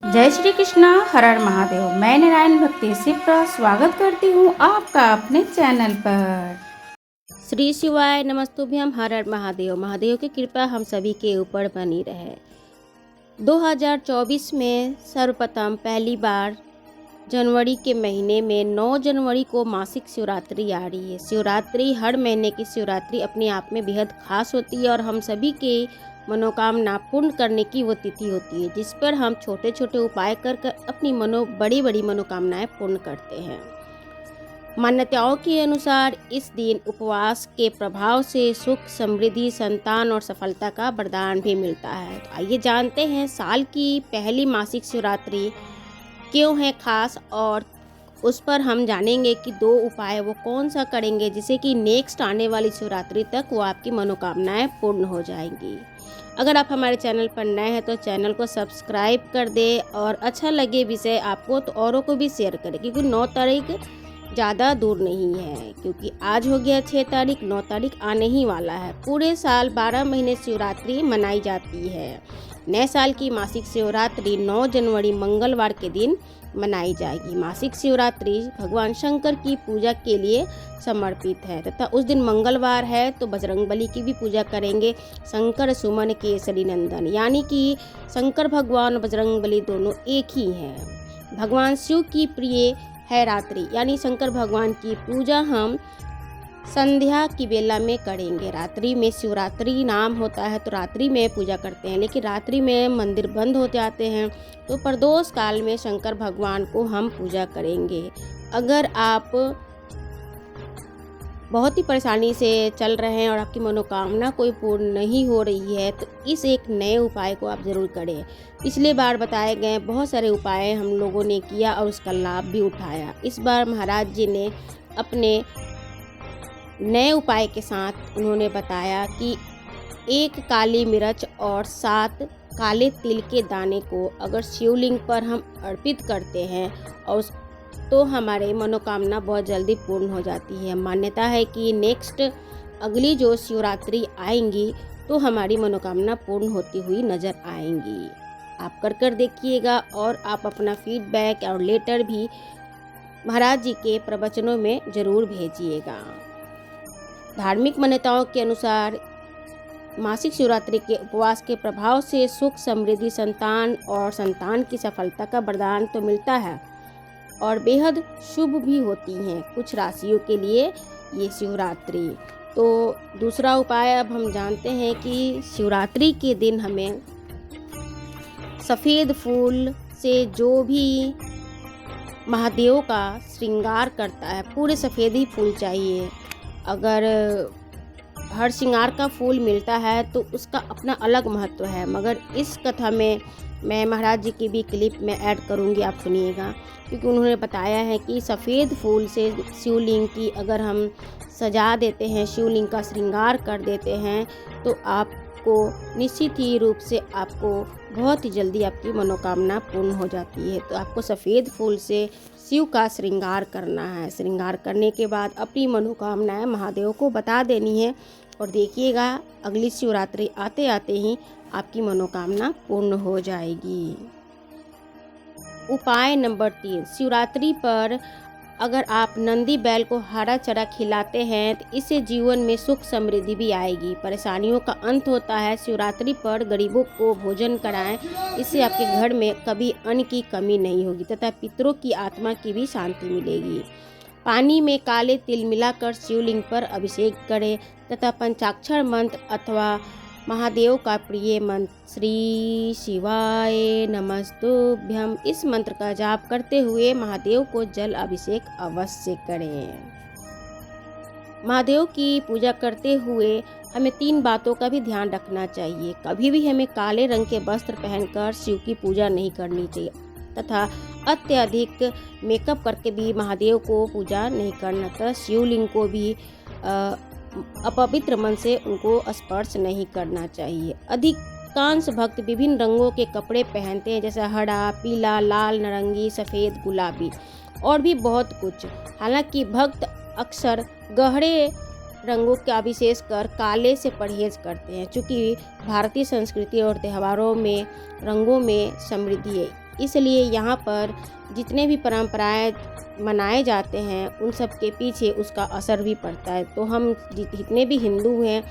जय श्री कृष्णा, हर हर महादेव। मैं नारायण भक्ति शिप्रा स्वागत करती हूँ आपका अपने चैनल पर। श्री शिवाय नमस्तुभ्यम, हर हर महादेव। महादेव की कृपा हम सभी के ऊपर बनी रहे। 2024 में सर्वप्रथम पहली बार जनवरी के महीने में 9 जनवरी को मासिक शिवरात्रि आ रही है। शिवरात्रि, हर महीने की शिवरात्रि अपने आप में बेहद खास होती है और हम सभी के मनोकामना पूर्ण करने की वो तिथि होती है, जिस पर हम छोटे छोटे उपाय कर अपनी बड़ी बड़ी मनोकामनाएं पूर्ण करते हैं। मान्यताओं के अनुसार इस दिन उपवास के प्रभाव से सुख, समृद्धि, संतान और सफलता का वरदान भी मिलता है। तो आइए जानते हैं साल की पहली मासिक शिवरात्रि क्यों है खास, और उस पर हम जानेंगे कि 2 उपाय वो कौन सा करेंगे जिससे कि नेक्स्ट आने वाली शिवरात्रि तक वो आपकी मनोकामनाएं पूर्ण हो जाएंगी। अगर आप हमारे चैनल पर नए हैं तो चैनल को सब्सक्राइब कर दें और अच्छा लगे विषय आपको तो औरों को भी शेयर करें, क्योंकि 9 तारीख ज़्यादा दूर नहीं है, क्योंकि आज हो गया 6 तारीख, 9 तारीख आने ही वाला है। पूरे साल 12 महीने शिवरात्रि मनाई जाती है। नए साल की मासिक शिवरात्रि 9 जनवरी मंगलवार के दिन मनाई जाएगी। मासिक शिवरात्रि भगवान शंकर की पूजा के लिए समर्पित है तथा उस दिन मंगलवार है तो बजरंगबली की भी पूजा करेंगे। शंकर सुमन केसरी नंदन, यानी कि शंकर भगवान और बजरंगबली दोनों एक ही हैं। भगवान शिव की प्रिय है रात्रि, यानी शंकर भगवान की पूजा हम संध्या की बेला में करेंगे। रात्रि में शिवरात्रि नाम होता है तो रात्रि में पूजा करते हैं, लेकिन रात्रि में मंदिर बंद हो जाते हैं, तो प्रदोष काल में शंकर भगवान को हम पूजा करेंगे। अगर आप बहुत ही परेशानी से चल रहे हैं और आपकी मनोकामना कोई पूर्ण नहीं हो रही है तो इस एक नए उपाय को आप ज़रूर करें। पिछले बार बताए गए बहुत सारे उपाय हम लोगों ने किया और उसका लाभ भी उठाया। इस बार महाराज जी ने अपने नए उपाय के साथ उन्होंने बताया कि 1 काली मिर्च और 7 काले तिल के दाने को अगर शिवलिंग पर हम अर्पित करते हैं और तो हमारे मनोकामना बहुत जल्दी पूर्ण हो जाती है। मान्यता है कि नेक्स्ट अगली जो शिवरात्रि आएंगी तो हमारी मनोकामना पूर्ण होती हुई नज़र आएंगी। आप कर देखिएगा और आप अपना फीडबैक और लेटर भी महाराज जी के प्रवचनों में ज़रूर भेजिएगा। धार्मिक मान्यताओं के अनुसार मासिक शिवरात्रि के उपवास के प्रभाव से सुख, समृद्धि, संतान और संतान की सफलता का वरदान तो मिलता है और बेहद शुभ भी होती हैं कुछ राशियों के लिए ये शिवरात्रि। तो दूसरा उपाय अब हम जानते हैं कि शिवरात्रि के दिन हमें सफ़ेद फूल से जो भी महादेव का श्रृंगार करता है, पूरे सफ़ेद ही फूल चाहिए। अगर हर श्रृंगार का फूल मिलता है तो उसका अपना अलग महत्व है, मगर इस कथा में मैं महाराज जी की भी क्लिप में ऐड करूंगी, आप सुनिएगा, क्योंकि उन्होंने बताया है कि सफ़ेद फूल से शिवलिंग की अगर हम सजा देते हैं, शिवलिंग का श्रृंगार कर देते हैं तो आपको निश्चित ही रूप से आपको बहुत ही जल्दी आपकी मनोकामना पूर्ण हो जाती है। तो आपको सफ़ेद फूल से शिव का श्रृंगार करना है। श्रृंगार करने के बाद अपनी मनोकामनाएं महादेव को बता देनी है और देखिएगा अगली शिवरात्रि आते आते ही आपकी मनोकामना पूर्ण हो जाएगी। उपाय नंबर 3, शिवरात्रि पर अगर आप नंदी बैल को हरा चारा खिलाते हैं तो इससे जीवन में सुख समृद्धि भी आएगी, परेशानियों का अंत होता है। शिवरात्रि पर गरीबों को भोजन कराएं, इससे आपके घर में कभी अन्न की कमी नहीं होगी तथा पितरों की आत्मा की भी शांति मिलेगी। पानी में काले तिल मिलाकर शिवलिंग पर अभिषेक करें तथा पंचाक्षर मंत्र अथवा महादेव का प्रिय मंत्र श्री शिवाय नमस्तुभ्यम, इस मंत्र का जाप करते हुए महादेव को जल अभिषेक अवश्य करें। महादेव की पूजा करते हुए हमें 3 बातों का भी ध्यान रखना चाहिए। कभी भी हमें काले रंग के वस्त्र पहनकर शिव की पूजा नहीं करनी चाहिए तथा अत्यधिक मेकअप करके भी महादेव को पूजा नहीं करना तथा शिवलिंग को भी अपवित्र मन से उनको स्पर्श नहीं करना चाहिए। अधिकांश भक्त विभिन्न रंगों के कपड़े पहनते हैं, जैसे हरा, पीला, लाल, नारंगी, सफ़ेद, गुलाबी और भी बहुत कुछ। हालांकि भक्त अक्सर गहरे रंगों का विशेष कर काले से परहेज करते हैं, चूँकि भारतीय संस्कृति और त्योहारों में रंगों में समृद्धि इसलिए यहाँ पर जितने भी परंपराएं मनाए जाते हैं उन सब के पीछे उसका असर भी पड़ता है। तो हम जितने भी हिंदू हैं,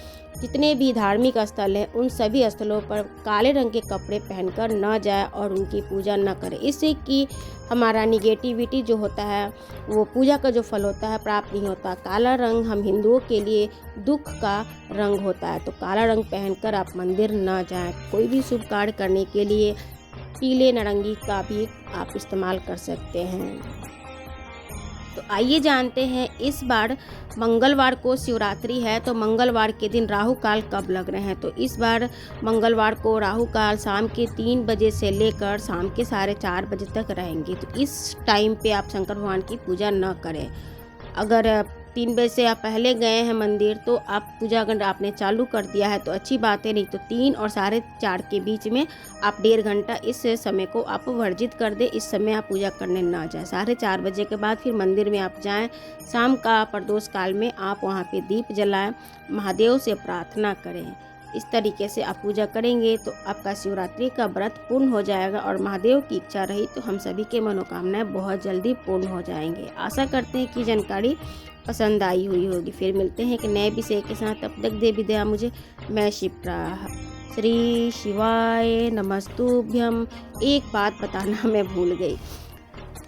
जितने भी धार्मिक स्थल हैं, उन सभी स्थलों पर काले रंग के कपड़े पहनकर न जाए और उनकी पूजा न करें। इससे कि हमारा निगेटिविटी जो होता है, वो पूजा का जो फल होता है प्राप्त नहीं होता। काला रंग हम हिंदुओं के लिए दुख का रंग होता है। तो काला रंग पहनकर आप मंदिर न जाएं। कोई भी शुभ कार्य करने के लिए पीले नारंगी का भी आप इस्तेमाल कर सकते हैं। तो आइए जानते हैं इस बार मंगलवार को शिवरात्रि है, तो मंगलवार के दिन राहु काल कब लग रहे हैं। तो इस बार मंगलवार को राहु काल शाम के 3 बजे से लेकर शाम के 4:30 बजे तक रहेंगे। तो इस टाइम पे आप शंकर भगवान की पूजा न करें। अगर 3 बजे से आप पहले गए हैं मंदिर, तो आप पूजा अगर आपने चालू कर दिया है तो अच्छी बात है, नहीं तो 3 और 4:30 के बीच में आप 1.5 घंटा इस समय को आप वर्जित कर दें। इस समय आप पूजा करने ना जाएं। 4:30 बजे के बाद फिर मंदिर में आप जाएं। शाम का प्रदोष काल में आप वहां पे दीप जलाएं, महादेव से प्रार्थना करें। इस तरीके से आप पूजा करेंगे तो आपका शिवरात्रि का व्रत पूर्ण हो जाएगा और महादेव की इच्छा रही तो हम सभी के मनोकामनाएं बहुत जल्दी पूर्ण हो जाएंगे। आशा करते हैं कि जानकारी पसंद आई हुई होगी। फिर मिलते हैं एक नए विषय के साथ। तब तक देवी दया मुझे। मैं शिप्रा। श्री शिवाय नमस्तुभ्यम। एक बात बताना मैं भूल गई,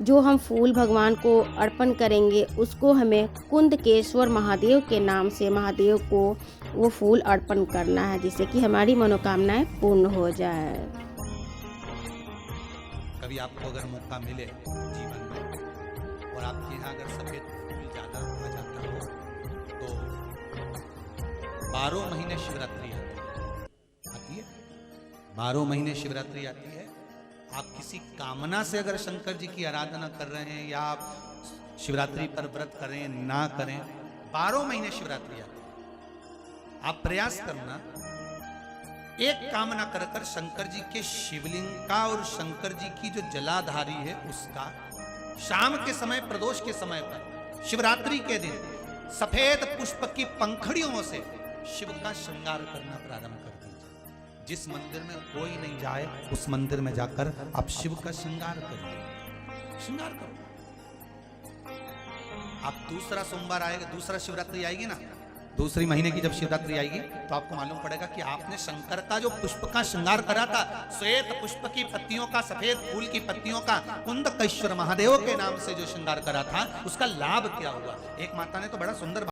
जो हम फूल भगवान को अर्पण करेंगे उसको हमें कुंदकेश्वर महादेव के नाम से महादेव को वो फूल अर्पण करना है, जिससे कि हमारी मनोकामनाएं पूर्ण हो जाए। कभी आपको अगर मौका मिले जीवन में और आपके यहाँ अगर सफेद फूल ज़्यादा आ जाता हो तो 12 महीने शिवरात्रि आती है। 12 महीने शिवरात्रि आती है। आप किसी कामना से अगर शंकर जी की आराधना कर रहे हैं या आप शिवरात्रि पर व्रत करें ना करें, 12 महीने शिवरात्रि आती है। आप प्रयास करना, एक कामना कर कर शंकर जी के शिवलिंग का और शंकर जी की जो जलाधारी है उसका शाम के समय प्रदोष के समय पर शिवरात्रि के दिन सफेद पुष्प की पंखड़ियों से शिव का श्रृंगार करना प्रारंभ कर दीजिए। जिस मंदिर में कोई नहीं जाए उस मंदिर में जाकर आप शिव का श्रृंगार करिए। श्रृंगार करो। आप दूसरा सोमवार आएगा, दूसरा शिवरात्रि आएगी ना, दूसरी महीने की जब शिवरात्रि आएगी तो आपको मालूम पड़ेगा कि आपने शंकर का जो पुष्प का श्रृंगार करा था, श्वेत पुष्प की पत्तियों का, सफेद फूल की पत्तियों का, कुंदकेश्वर महादेव के नाम से जो श्रृंगार करा था, उसका लाभ क्या हुआ। एक माता ने तो बड़ा सुंदर